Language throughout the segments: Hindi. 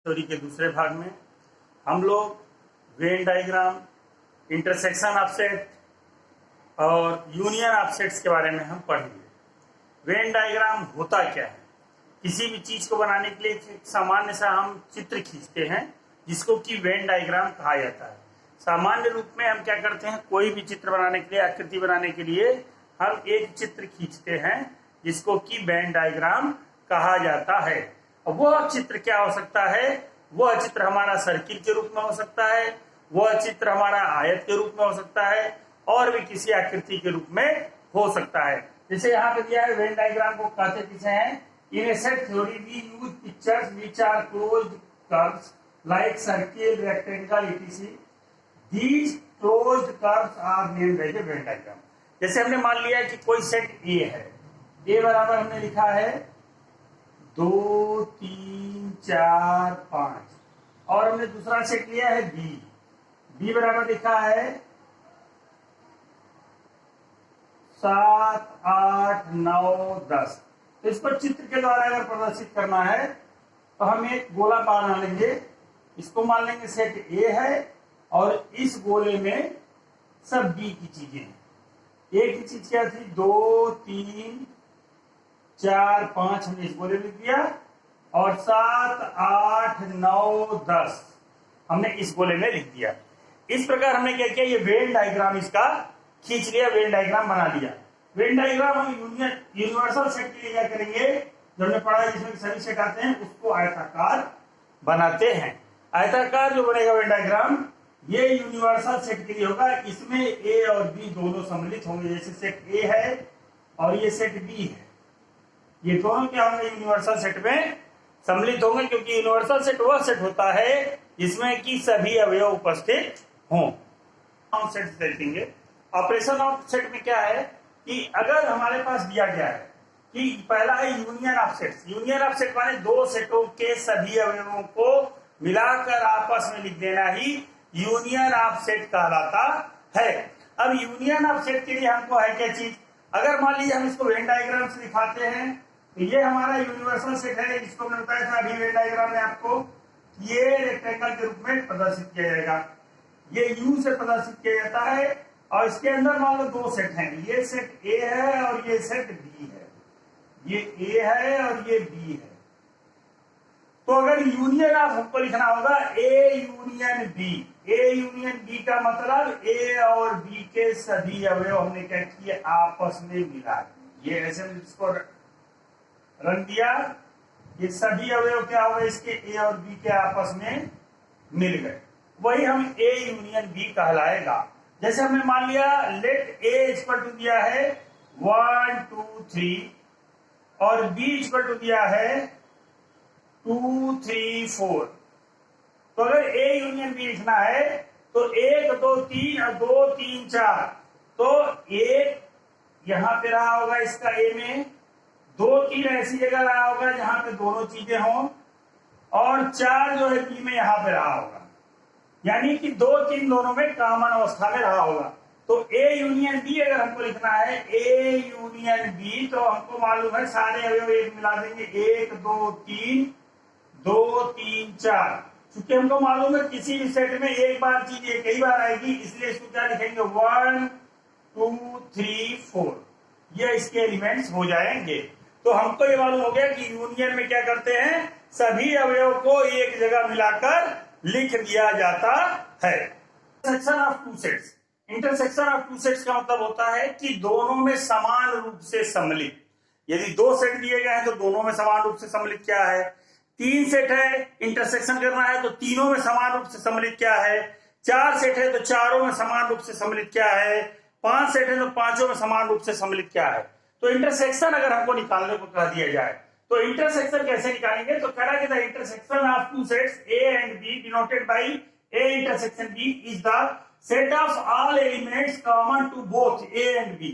थ्योरी के दूसरे भाग में हम लोग Venn diagram, intersection of set और यूनियन ऑफ सेट्स के बारे में हम पढ़ेंगे। वेन डायग्राम होता क्या है? किसी भी चीज को बनाने के लिए सामान्य सा हम चित्र खींचते हैं जिसको कि वेन डायग्राम कहा जाता है। सामान्य रूप में हम क्या करते हैं, कोई भी चित्र बनाने के लिए, आकृति बनाने के लिए हम एक चित्र खींचते हैं जिसको कि वेन डायग्राम कहा जाता है। वह चित्र क्या हो सकता है? वह चित्र हमारा सर्किल के रूप में हो सकता है, वह चित्र हमारा आयत के रूप में हो सकता है और भी किसी आकृति के रूप में हो सकता है। जैसे यहाँ पे दिया है, वेन डायग्राम को कहते किसे हैं? In a set theory, we use pictures which are closed curves like circle, rectangle, etc. These closed curves are named as a Venn diagram. जैसे हमने मान लिया है कि कोई सेट A है, A बराबर हमने लिखा है 2, 3, 4, 5 और हमने दूसरा सेट लिया है B, B बराबर लिखा है 7, 8, 9, 10। तो इसको चित्र के द्वारा अगर प्रदर्शित करना है तो हम एक गोला बना लेंगे, इसको मान लेंगे सेट ए है और इस गोले में सब बी की चीजें हैं। ए की चीज क्या थी? 2, 3, 4, 5 हमने इस गोले में लिख दिया और 7, 8, 9, 10 हमने इस गोले में लिख दिया। इस प्रकार हमने क्या किया, ये वेन डायग्राम इसका खींच लिया, वेन डायग्राम बना लिया। वेन डायग्राम हम यूनिवर्सल सेट के लिए क्या करेंगे, जो हमने पढ़ा है जिसमें सभी सेट आते हैं उसको आयताकार बनाते हैं। आयताकार जो बनेगा वेन डायग्राम, ये यूनिवर्सल सेट के लिए होगा। इसमें ए और बी दोनों सम्मिलित होंगे। जैसे सेट ए है और ये सेट बी है, ये दोनों क्या होंगे? यूनिवर्सल सेट में सम्मिलित होंगे, क्योंकि यूनिवर्सल सेट वह सेट होता है जिसमें कि सभी अवयव उपस्थित हों। हम सेट देखेंगे। ऑपरेशन ऑफ सेट में क्या है कि अगर हमारे पास दिया गया है कि पहला है union of sets. Union of set माने दो सेटों के सभी अवयवों को मिलाकर आपस में लिख देना ही यूनियन ऑफ सेट कहलाता है। अब यूनियन ऑफ सेट के लिए हमको है क्या चीज? अगर मान लीजिए हम इसको वेन डायग्राम से दिखाते हैं तो ये हमारा यूनिवर्सल सेट है, जिसको मैंने बताया था अभी वेन डायग्राम में आपको, ये रेक्टेंगल के रूप में प्रदर्शित किया जाएगा। ये यू से प्रदर्शित किया जाता है और इसके अंदर मान लो दो सेट हैं, ये सेट ए है और ये सेट बी है। ये ए है और ये बी है। तो अगर यूनियन ऑफ हमको लिखना होगा A union B. A union B का मतलब ए और बी के सभी अवयव हमने क्या किए? आपस में मिला दिए। ये ऐसे इसको रन दिया, ये सभी अवयव क्या हो गए? इसके ए और बी के आपस में मिल गए, वही हम ए यूनियन बी कहलाएगा। जैसे हमने मान लिया लेट ए इक्वल टू दिया है 1, 2, 3 और बी इक्वल टू दिया है 2, 3, 4। तो अगर ए यूनियन बी लिखना है तो 1, 2, 3 और 2, 3, 4। तो एक यहां पे रहा होगा इसका ए में, 2, 3 ऐसी जगह रहा होगा जहां पे दोनों चीजें हों और 4 जो है बी में यहां पे रहा होगा, यानी कि 2, 3 दोनों में कॉमन अवस्था में रहा होगा। तो ए यूनियन बी अगर हमको लिखना है ए यूनियन बी, तो हमको मालूम है सारे अवयव एक मिला देंगे 1, 2, 3, 2, 3, 4। क्योंकि हमको मालूम है किसी भी सेट में एक बार चीज कई बार आएगी, इसलिए इसको क्या लिखेंगे? 1, 2, 3, 4 ये इसके एलिमेंट्स हो जाएंगे। तो हमको ये मालूम हो गया कि यूनियन में क्या करते हैं, सभी अवयव को एक जगह मिलाकर लिख दिया जाता है। Intersection of two sets. Intersection of two sets का मतलब होता है कि दोनों में समान रूप से सम्मिलित। यदि दो सेट दिए गए हैं तो दोनों में समान रूप से सम्मिलित क्या है? 3 सेट है, इंटरसेक्शन करना है तो तीनों में समान रूप से सम्मिलित क्या है? 4 सेट है तो चारों में समान रूप से सम्मिलित क्या है? 5 सेट है तो पांचों में समान रूप से सम्मिलित क्या है? तो इंटरसेक्शन अगर हमको निकालने को कह दिया जाए तो इंटरसेक्शन कैसे निकालेंगे? तो कह रहा है कि the intersection of two sets A and B denoted by A intersection B is the set of all elements common to both A and B.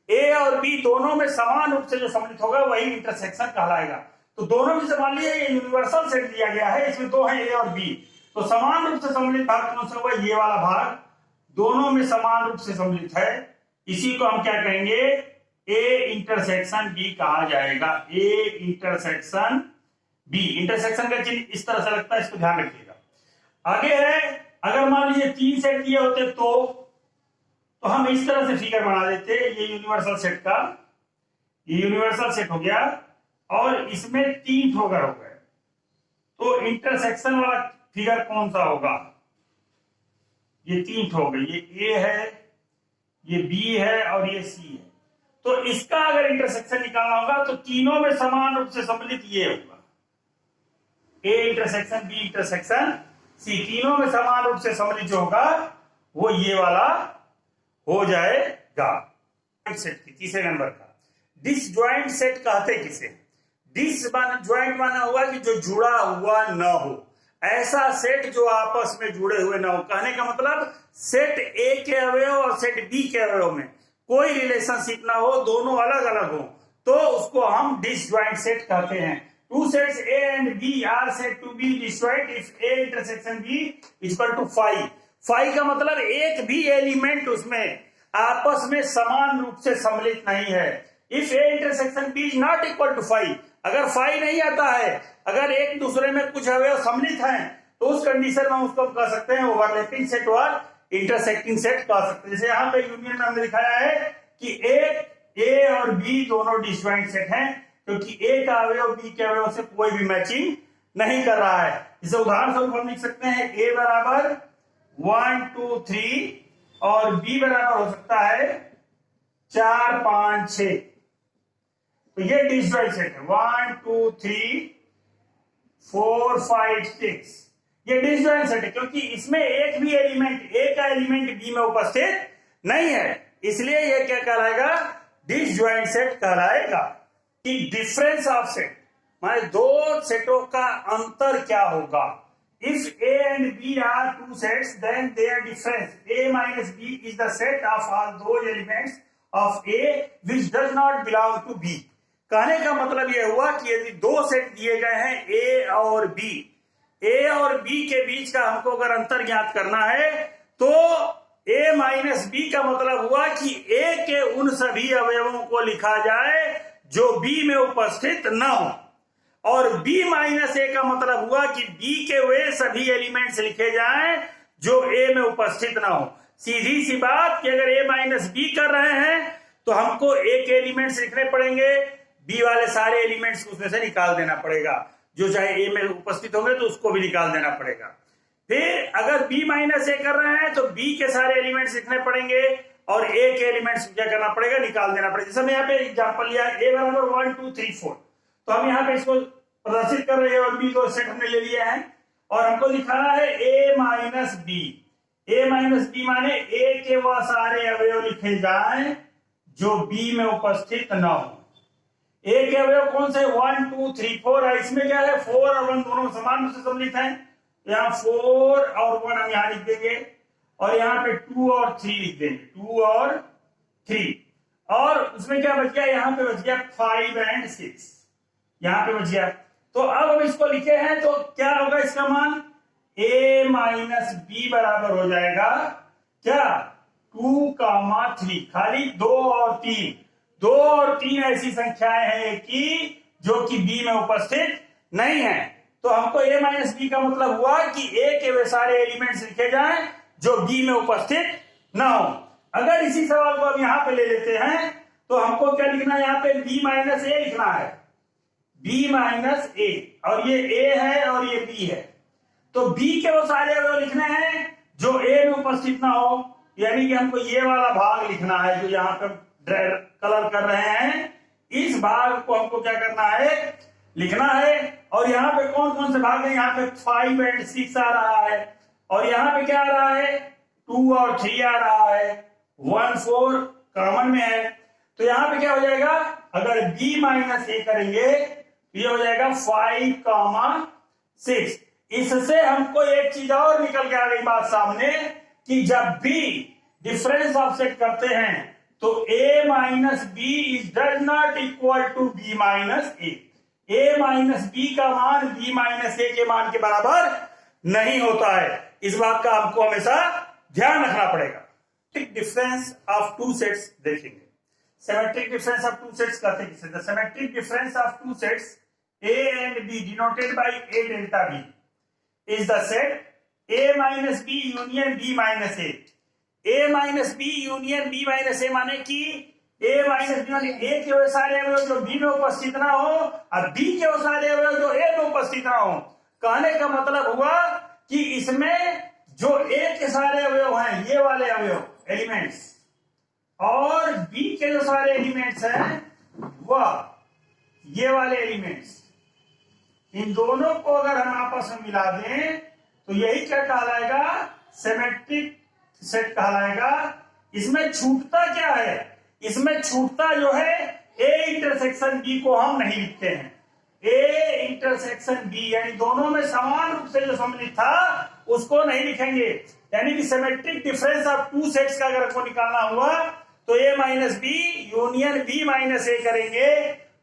A और बी दोनों में समान रूप से जो सम्मिलित होगा वही इंटरसेक्शन कहलाएगा। तो दोनों में से मान लीजिए ये यूनिवर्सल सेट दिया गया है, इसमें दो है ए और बी, तो समान रूप से सम्मिलित भाग कौन सा हुआ? ये वाला भाग दोनों में समान रूप से सम्मिलित है, इसी को हम क्या कहेंगे? ए इंटरसेक्शन बी कहा जाएगा। ए इंटरसेक्शन बी। इंटरसेक्शन का चिन्ह इस तरह से लगता है, इसको ध्यान रखिएगा। आगे है, अगर मान लीजिए 3 सेट दिए होते तो हम इस तरह से फिगर बना देते। ये यूनिवर्सल सेट का, ये यूनिवर्सल सेट हो गया और इसमें 3 ठोकर हो गए, तो इंटरसेक्शन वाला फिगर कौन सा होगा? ये 3 ठोक गए, ये ए है, ये बी है और ये सी है। तो इसका अगर इंटरसेक्शन निकालना होगा तो तीनों में समान रूप से सम्मिलित ये होगा, A intersection B intersection C, तीनों में समान रूप से सम्मिलित जो होगा वो ये वाला हो जाएगा। सेट की तीसरे नंबर का डिसजॉइंट सेट कहते किसे? डिसजॉइंट माना हुआ कि जो जुड़ा हुआ न हो, ऐसा सेट जो आपस में जुड़े हुए ना हो। कहने का मतलब सेट ए के अवयव और सेट बी के अवयव में कोई रिलेशनशिप ना हो, दोनों अलग अलग हो, तो उसको हम डिसजॉइंट सेट कहते हैं। Two sets A and B are said to be disjoint if A intersection B equal to 5। 5 का मतलब एक भी एलिमेंट उसमें आपस में समान रूप से सम्मिलित नहीं है। If A intersection B is not equal to 5, अगर 5 नहीं आता है, अगर एक दूसरे में कुछ अवयव सम्मिलित हैं, तो उस कंडीशन में उसको कह सकते हैं ओवरलैपिंग सेट और इंटरसेक्टिंग सेट कह सकते हैं। जैसे यहाँ पे यूनियन में हमने दिखाया है कि ए और बी दोनों डिसजॉइंट सेट हैं, क्योंकि ए का अवयव बी के अवयव से कोई भी मैचिंग नहीं कर रहा है। इसे उदाहरण स्वरूप हम लिख सकते हैं ए बराबर 1 2 3 और बी बराबर हो सकता है 4 5 6। तो ये डिसजॉइंट सेट है 1 2 3 4 5 6। ये डिसजॉइंट सेट है क्योंकि इसमें एक भी एलिमेंट, ए का एलिमेंट बी में उपस्थित नहीं है, इसलिए ये क्या कहलाएगा? डिसजॉइंट सेट कहलाएगा। कि डिफरेंस ऑफ सेट माने दो सेटों का अंतर क्या होगा? If A and B are two sets then there difference a minus B is the set of all those elements of A which does not belong to B. कहने का मतलब यह हुआ कि यदि दो सेट दिए गए हैं ए और बी, ए और बी के बीच का हमको अगर अंतर ज्ञात करना है तो ए माइनस बी का मतलब हुआ कि ए के उन सभी अवयवों को लिखा जाए जो बी में उपस्थित न हो, और बी माइनस ए का मतलब हुआ कि बी के वे सभी एलिमेंट्स लिखे जाएं जो ए में उपस्थित न हो। सीधी सी बात कि अगर ए माइनस बी कर रहे हैं तो हमको ए के एलिमेंट्स लिखने पड़ेंगे, बी वाले सारे एलिमेंट्स उसमें से निकाल देना पड़ेगा, जो चाहे ए में उपस्थित होंगे तो उसको भी निकाल देना पड़ेगा। फिर अगर बी माइनस ए कर रहे हैं तो बी के सारे एलिमेंट्स लिखने पड़ेंगे और ए के एलिमेंट्स क्या करना पड़ेगा? निकाल देना पड़ेगा। जैसे मैं यहाँ पे एग्जांपल लिया ए बराबर 1 2 3 4, तो हम यहाँ पे इसको प्रदर्शित कर रहे हैं और बी को सेट हमने ले लिया है और हमको दिखाना है ए माइनस बी। ए माइनस बी माने ए के वह सारे अवयव लिखे जाएं जो बी में उपस्थित न हो। ए के अवयव कौन से? 1 2 3 4 है। इसमें क्या है? 4 और 1 दोनों समान रूप से सम्मिलित हैं, यहाँ 4 और 1 हम यहाँ लिख देंगे और यहाँ पे 2 और 3 लिख देंगे, 2 और 3। और उसमें क्या बच गया? यहाँ पे बच गया 5 एंड 6, यहाँ पे बच गया। तो अब हम इसको लिखे हैं तो क्या होगा इसका मान? a माइनस बी बराबर हो जाएगा क्या? 2 3, खाली 2 और 3, 2 और 3 ऐसी संख्याएं हैं कि जो कि बी में उपस्थित नहीं है। तो हमको a माइनस बी का मतलब हुआ कि a के वे सारे एलिमेंट्स लिखे जाएं जो बी में उपस्थित ना हो। अगर इसी सवाल को हम यहां पे ले लेते हैं तो हमको क्या लिखना है? यहाँ पे b माइनस ए लिखना है, b माइनस ए, और ये a है और ये b है। तो b के वो सारे अवयव लिखने हैं जो a में उपस्थित ना हो, यानी कि हमको ये वाला भाग लिखना है जो यहाँ पे कलर कर रहे हैं, इस भाग को हमको क्या करना है? लिखना है। और यहाँ पे कौन कौन से भाग है? यहाँ पे 5 एंड 6 आ रहा है और यहाँ पे क्या आ रहा है? 2 और 3 आ रहा है, 1 4 कॉमन में है। तो यहाँ पे क्या हो जाएगा? अगर b माइनस ए करेंगे तो ये हो जाएगा 5 6। इससे हमको एक चीज और निकल के आ गई बात सामने कि जब भी डिफरेंस ऑफ सेट करते हैं तो a minus B is does not equal to b minus A. a minus B का मान b माइनस ए के मान के बराबर नहीं होता है। इस बात का हमको हमेशा ध्यान रखना पड़ेगा। डिफरेंस ऑफ टू सेट्स देखेंगे। Symmetric difference of two sets कहते हैं किसे? The symmetric difference of two sets A and B denoted by A delta B is the set A minus B union B minus A. A minus B union B minus A माने कि A माइनस बी माने A के वो सारे अवयव जो B में उपस्थित ना हो और B के वो सारे अवयव जो A में उपस्थित ना हो। कहने का मतलब हुआ कि इसमें जो A के सारे अवयव हैं, ये वाले अवयव एलिमेंट्स, और B के जो सारे एलिमेंट्स हैं वह ये वाले एलिमेंट्स, इन दोनों को अगर हम आपस में मिला दें तो यही क्या कहलाएगा, सिमेट्रिक सेट कहलाएगा। इसमें छूटता क्या है, इसमें छूटता जो है A इंटरसेक्शन B को हम नहीं लिखते हैं। A इंटरसेक्शन B यानी दोनों में समान रूप से जो सम्मिलित था उसको नहीं लिखेंगे। यानी कि symmetric difference of two sets का अगर आपको निकालना हुआ तो A minus B union B minus A करेंगे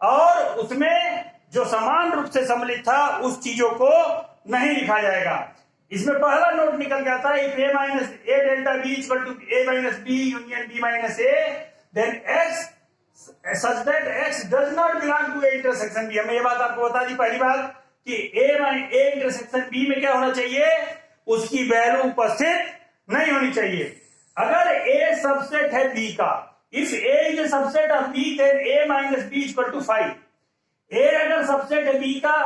और उसमें जो समान रूप से सम्मिलित था उस चीजों को नहीं लिखा जाएगा। इसमें पहला नोट निकल जाता है, if A minus A delta B equal to A minus B union B minus A, then X such that X does not belong to A intersection B। हमने ये बात आपको बता दी पहली बात कि A इंटरसेक्शन B में क्या होना चाहिए, उसकी वैल्यू उपस्थित नहीं होनी चाहिए। अगर A सबसेट है B का, if A is a subset of B then A minus B equal to 5। A अगर सबसेट है B का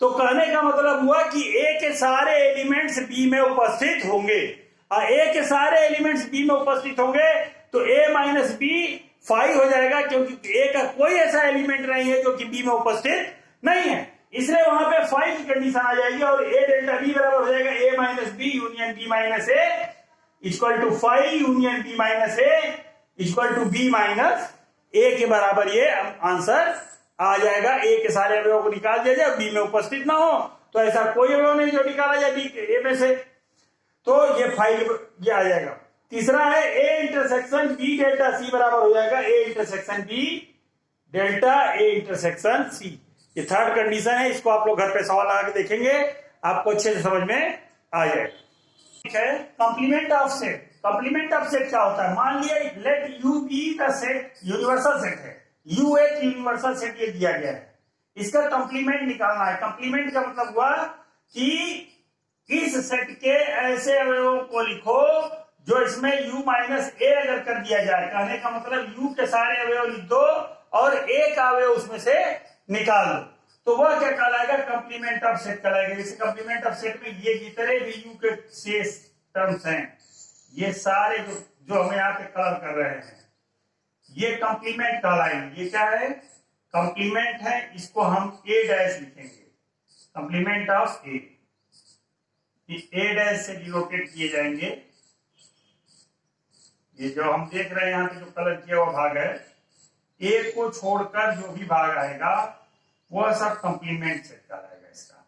तो कहने का मतलब हुआ कि A के सारे एलिमेंट्स B में उपस्थित होंगे, और A के सारे एलिमेंट्स B में उपस्थित होंगे तो A माइनस B 5 हो जाएगा, क्योंकि A का कोई ऐसा एलिमेंट नहीं है जो कि B में उपस्थित नहीं है, इसलिए वहां पे 5 की कंडीशन आ जाएगी और A डेल्टा B बराबर हो जाएगा A minus B union B minus A equal to 5 union B minus A equal to B minus A के बराबर ये आंसर आ जाएगा। A के सारे अवयवों को निकाल दिया जाए, B में उपस्थित ना हो तो ऐसा कोई अवयव नहीं जो निकाला जाए B के A में से, तो ये 5 ये आ जाएगा। तीसरा है A intersection B delta C बराबर हो जाएगा A intersection B delta A intersection C। ये थर्ड कंडीशन है, इसको आप लोग घर पे सवाल लगा के देखेंगे, आपको अच्छे से समझ में आ जाएगा। ठीक है, complement of set. Complement of set क्या होता है, मान लिया let U be the set, universal set है, U एक यूनिवर्सल सेट ये दिया गया है, इसका कॉम्प्लीमेंट निकालना है। कॉम्प्लीमेंट का मतलब हुआ कि इस सेट के ऐसे अवयवों को लिखो जो इसमें U माइनस A अगर कर दिया जाए, कहने का मतलब U के सारे अवयव लिख दो और एक अवयव उसमें से निकाल दो, तो वह क्या कहलाएगा, कॉम्प्लीमेंट ऑफ सेट कहलाएगा। जैसे कॉम्प्लीमेंट ऑफ सेट में ये जितने भी U के शेष टर्म्स हैं, ये सारे जो हम यहाँ पे कलर कर रहे हैं, ये कॉम्प्लीमेंट कहलाएंगे। ये क्या है, कॉम्प्लीमेंट है, इसको हम A डैश लिखेंगे, complement of A, A dash से डिनोटेट किए जाएंगे। ये जो हम देख रहे हैं यहाँ पे जो कलर किया हुआ भाग है, A को छोड़कर जो भी भाग आएगा वह सब कॉम्प्लीमेंट सेट कहलाएगा इसका,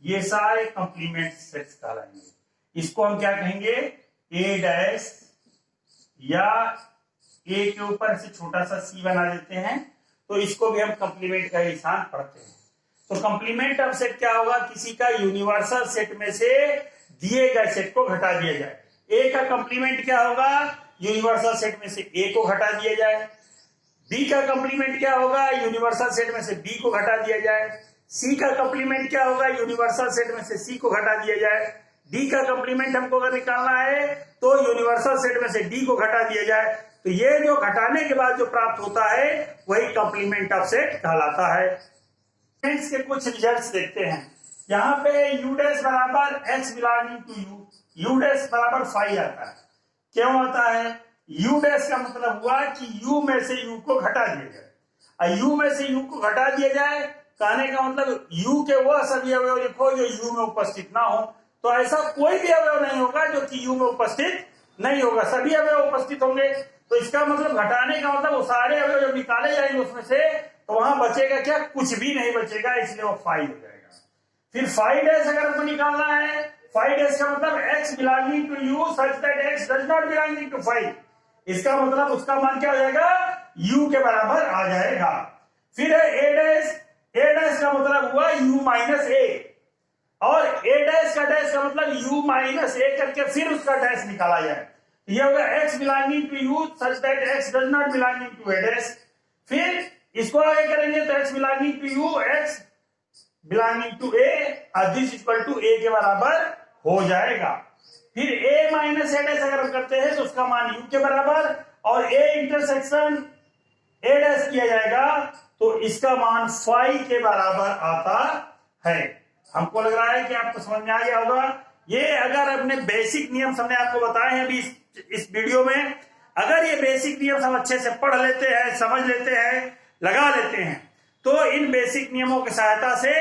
ये सारे कॉम्प्लीमेंट सेट्स कहलाएंगे। इसको हम क्या कहेंगे, A डैश, या A के ऊपर से छोटा सा C बना देते हैं, तो इसको भी हम कॉम्प्लीमेंट का निशान पढ़ते हैं। तो कॉम्प्लीमेंट ऑफ सेट क्या होगा, किसी का यूनिवर्सल सेट में से दिए गए सेट को घटा दिया जाए। A का कॉम्प्लीमेंट क्या होगा, यूनिवर्सल सेट में से A को घटा दिया जाए। B का कॉम्प्लीमेंट क्या होगा, यूनिवर्सल सेट में से B को घटा दिया जाए। C का कॉम्प्लीमेंट क्या होगा, यूनिवर्सल सेट में से C को घटा दिया जाए। D का कॉम्प्लीमेंट हमको अगर निकालना है तो यूनिवर्सल सेट में से D को घटा दिया जाए, तो ये जो घटाने के बाद जो प्राप्त होता है वही कॉम्प्लीमेंट ऑफ सेट कहलाता है। के कुछ रिजल्ट्स देखते हैं। यहाँ पे U डैश बराबर X belonging to U, U dash बराबर 5 आता है। क्यों आता है, U डैश का मतलब हुआ कि U में से U को घटा दिया जाए, और U में से U को घटा दिया जाए कहने का मतलब U के वह सभी अवयव लिखो जो U में उपस्थित ना हो, तो ऐसा कोई भी अवयव नहीं होगा जो कि U में उपस्थित नहीं होगा, सभी अवयव उपस्थित होंगे। तो इसका मतलब घटाने का मतलब वो सारे अवयव जब निकाले जाएंगे उसमें से, तो वहां बचेगा क्या, कुछ भी नहीं बचेगा, इसलिए वो 5 हो जाएगा। फिर 5 डैश अगर हमको निकालना है, 5 डैश का मतलब X belonging to U such that X does not belonging to 5, इसका मतलब उसका मान क्या हो जाएगा, U के बराबर आ जाएगा। फिर है A डैश, A डैश का मतलब हुआ U माइनस A, और A डैश का मतलब U माइनस A करके फिर उसका डैश निकाला जाए, ये होगा X belonging to U such that X does not belonging to A dash. फिर इसको आगे करेंगे तो X belonging to U, X belonging to A और दिस इक्वल टू ए के बराबर हो जाएगा। फिर a माइनस ए डैश अगर हम करते हैं तो उसका मान u के बराबर, और a इंटरसेक्शन a डैश किया जाएगा तो इसका मान फाई के बराबर आता है। हमको लग रहा है कि आपको समझ में आ गया होगा। ये अगर अपने बेसिक नियम हमने आपको बताए हैं अभी इस वीडियो में, अगर ये बेसिक नियम हम अच्छे से पढ़ लेते हैं, समझ लेते हैं, लगा लेते हैं, तो इन बेसिक नियमों की सहायता से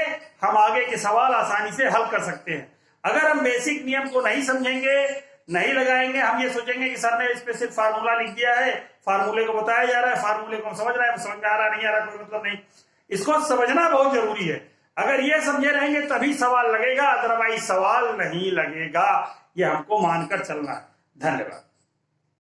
हम आगे के सवाल आसानी से हल कर सकते हैं। अगर हम बेसिक नियम को नहीं समझेंगे, नहीं लगाएंगे, हम ये सोचेंगे कि सर ने इस पे सिर्फ फार्मूला लिख दिया है, फार्मूले को बताया जा रहा है, फार्मूले को हम समझ रहे हैं, समझ में आ रहा नहीं आ रहा कोई मतलब नहीं। इसको समझना बहुत जरूरी है। अगर ये समझे रहेंगे तभी सवाल लगेगा, अदरवाइज सवाल नहीं लगेगा। ये हमको मानकर चलना है। धन्यवाद।